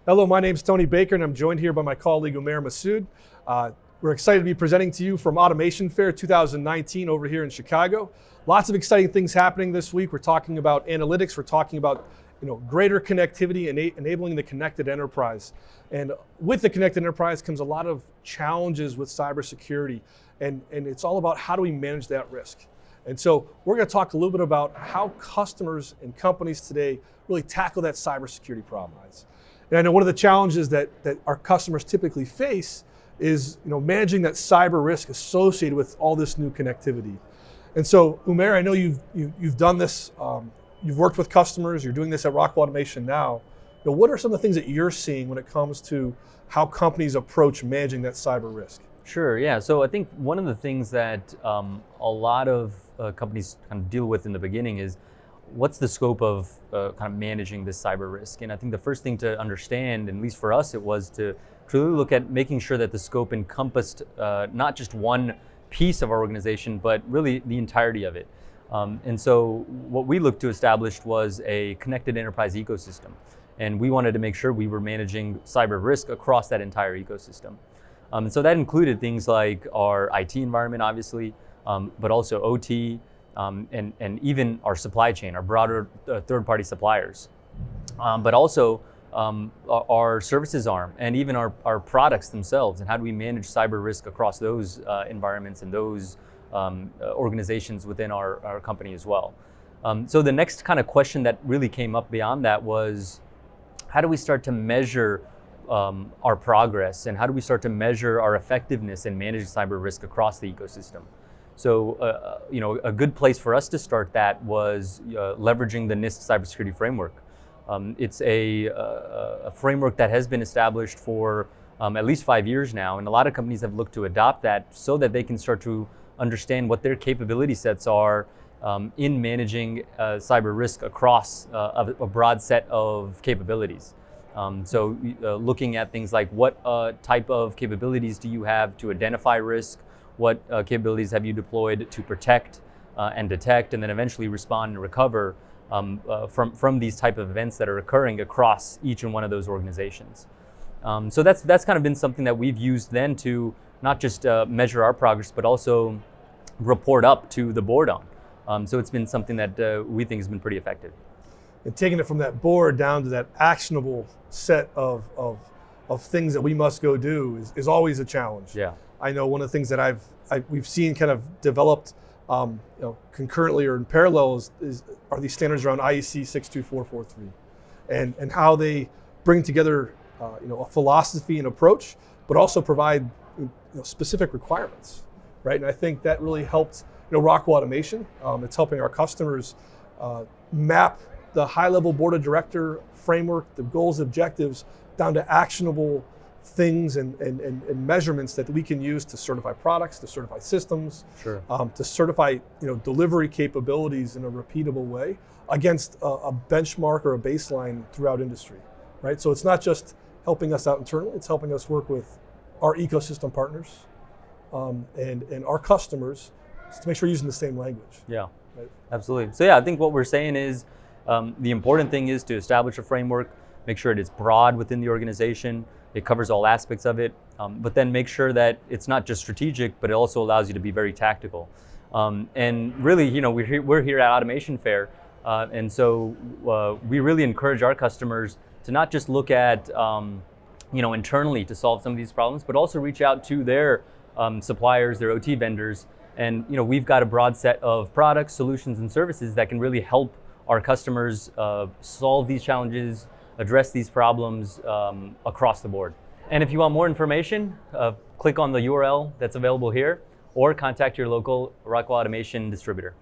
Hello, my name is Tony Baker, and I'm joined here by my colleague Umair Masood. We're excited to be presenting to you from Automation Fair 2019 over here in Chicago. Lots of exciting things happening this week. We're talking about analytics. We're talking about greater connectivity and enabling the connected enterprise. And with the connected enterprise comes a lot of challenges with cybersecurity, and it's all about how do we manage that risk. And so we're going to talk a little bit about how customers and companies today really tackle that cybersecurity problem. And I know one of the challenges that our customers typically face is managing that cyber risk associated with all this new connectivity. And so Umair, I know you've done this, you've worked with customers, you're doing this at Rockwell Automation now. What are some of the things that you're seeing when it comes to how companies approach managing that cyber risk? Sure, yeah. So I think one of the things that a lot of companies kind of deal with in the beginning is what's the scope of kind of managing this cyber risk? And I think the first thing to understand, at least for us, it was to truly look at making sure that the scope encompassed not just one piece of our organization, but really the entirety of it. And so what we looked to establish was a connected enterprise ecosystem. And we wanted to make sure we were managing cyber risk across that entire ecosystem. And so that included things like our IT environment, obviously, but also OT, and even our supply chain, our broader third-party suppliers, but also our services arm, and even our products themselves, and how do we manage cyber risk across those environments and those organizations within our company as well. So the next kind of question that really came up beyond that was, how do we start to measure our progress, and how do we start to measure our effectiveness in managing cyber risk across the ecosystem? So, a good place for us to start that was leveraging the NIST cybersecurity framework. It's a framework that has been established for at least 5 years now, and a lot of companies have looked to adopt that so that they can start to understand what their capability sets are in managing cyber risk across a broad set of capabilities. So looking at things like what type of capabilities do you have to identify risk, what capabilities have you deployed to protect and detect, and then eventually respond and recover from these type of events that are occurring across each and one of those organizations. So that's kind of been something that we've used then to not just measure our progress, but also report up to the board on. So it's been something that we think has been pretty effective. And taking it from that board down to that actionable set of things that we must go do is always a challenge. Yeah. I know one of the things that we've seen kind of developed concurrently or in parallel are these standards around IEC 62443, and how they bring together a philosophy and approach, but also provide specific requirements, right? And I think that really helped Rockwell Automation. It's helping our customers map the high-level board of director framework, the goals, objectives, down to actionable things and measurements that we can use to certify products, to certify systems, sure. To certify delivery capabilities in a repeatable way against a benchmark or a baseline throughout industry, right? So it's not just helping us out internally, it's helping us work with our ecosystem partners and our customers to make sure we're using the same language. Yeah, right? Absolutely. So yeah, I think what we're saying is the important thing is to establish a framework, make sure it is broad within the organization, it covers all aspects of it, but then make sure that it's not just strategic, but it also allows you to be very tactical. And really, we're here at Automation Fair, and so we really encourage our customers to not just look at internally to solve some of these problems, but also reach out to their suppliers, their OT vendors, and we've got a broad set of products, solutions, and services that can really help our customers solve these challenges, address these problems across the board. And if you want more information, click on the URL that's available here, or contact your local Rockwell Automation distributor.